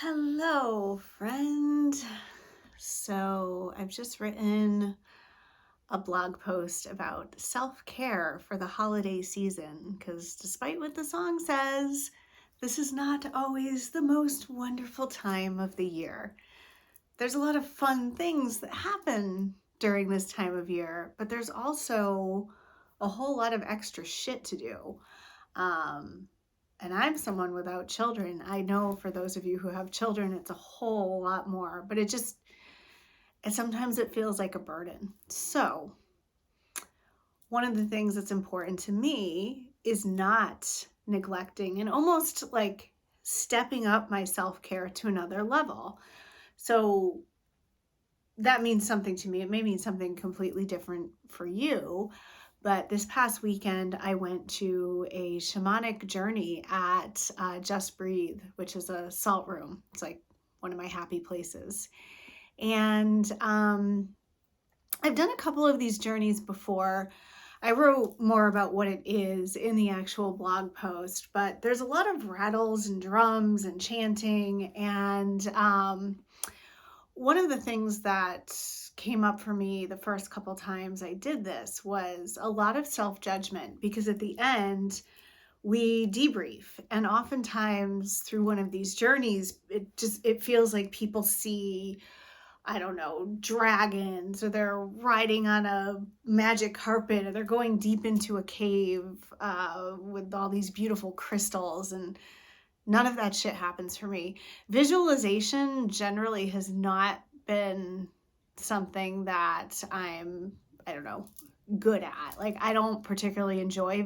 Hello, friend. So, I've just written a blog post about self-care for the holiday season because despite what the song says, this is not always the most wonderful time of the year. There's a lot of fun things that happen during this time of year, but there's also a whole lot of extra shit to do. Um, and I'm someone without children. I know for those of you who have children, it's a whole lot more, but and sometimes it feels like a burden. So, one of the things that's important to me is not neglecting and almost like stepping up my self care to another level. So, that means something to me. It may mean something completely different for you. But this past weekend, I went to a shamanic journey at Just Breathe, which is a salt room. It's like one of my happy places. And I've done a couple of these journeys before. I wrote more about what it is in the actual blog post, but there's a lot of rattles and drums and chanting. And one of the things that came up for me the first couple times I did this was a lot of self-judgment, because at the end we debrief, and oftentimes through one of these journeys it feels like people see, I don't know, dragons, or they're riding on a magic carpet, or they're going deep into a cave with all these beautiful crystals, and none of that shit happens for me. Visualization generally has not been something that I don't know, good at. Like, I don't particularly enjoy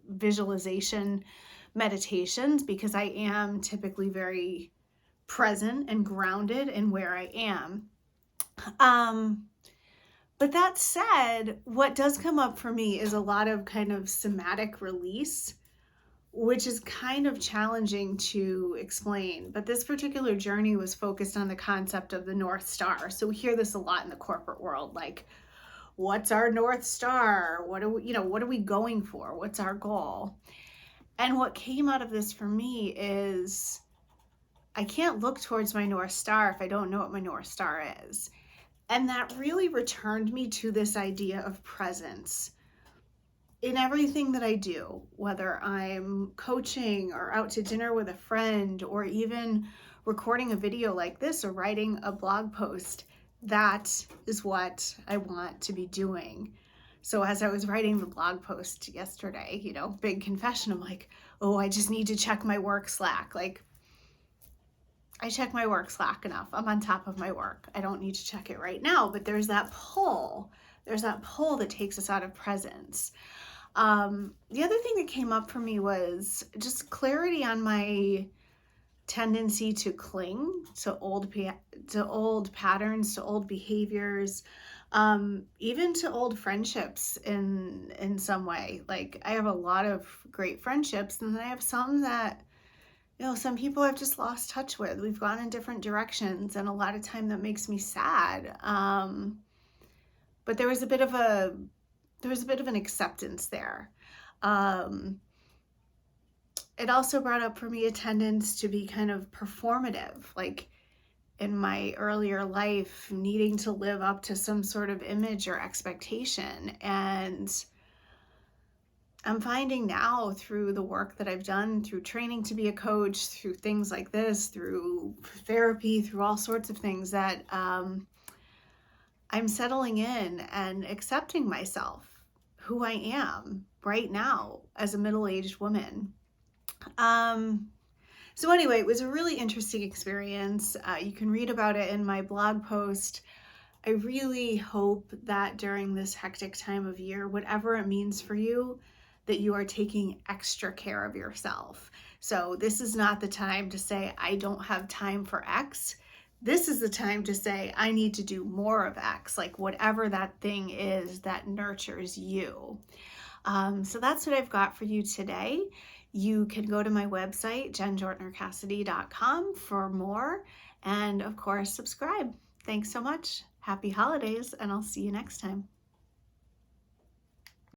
visualization meditations because I am typically very present and grounded in where I am. But that said, what does come up for me is a lot of kind of somatic release, which is kind of challenging to explain. But this particular journey was focused on the concept of the North Star. So we hear this a lot in the corporate world, like, what's our North Star? What are we going for? What's our goal? And what came out of this for me is I can't look towards my North Star if I don't know what my North Star is. And that really returned me to this idea of presence in everything that I do, whether I'm coaching or out to dinner with a friend, or even recording a video like this or writing a blog post. That is what I want to be doing. So as I was writing the blog post yesterday, big confession, I'm like, oh, I just need to check my work Slack. Like, I check my work Slack enough. I'm on top of my work. I don't need to check it right now, but there's that pull. There's that pull that takes us out of presence. The other thing that came up for me was just clarity on my tendency to cling to old patterns, to old behaviors, even to old friendships in some way. Like, I have a lot of great friendships, and then I have some that, some people I've just lost touch with. We've gone in different directions, and a lot of time that makes me sad. But there was a bit of an acceptance there. It also brought up for me a tendency to be kind of performative, like in my earlier life, needing to live up to some sort of image or expectation. And I'm finding now, through the work that I've done, through training to be a coach, through things like this, through therapy, through all sorts of things, that I'm settling in and accepting myself, who I am right now as a middle-aged woman. So anyway, it was a really interesting experience. You can read about it in my blog post. I really hope that during this hectic time of year, whatever it means for you, that you are taking extra care of yourself. So this is not the time to say, I don't have time for X. This is the time to say, I need to do more of X, like whatever that thing is that nurtures you. So that's what I've got for you today. You can go to my website, jenjortnercassidy.com, for more. And of course, subscribe. Thanks so much. Happy holidays, and I'll see you next time.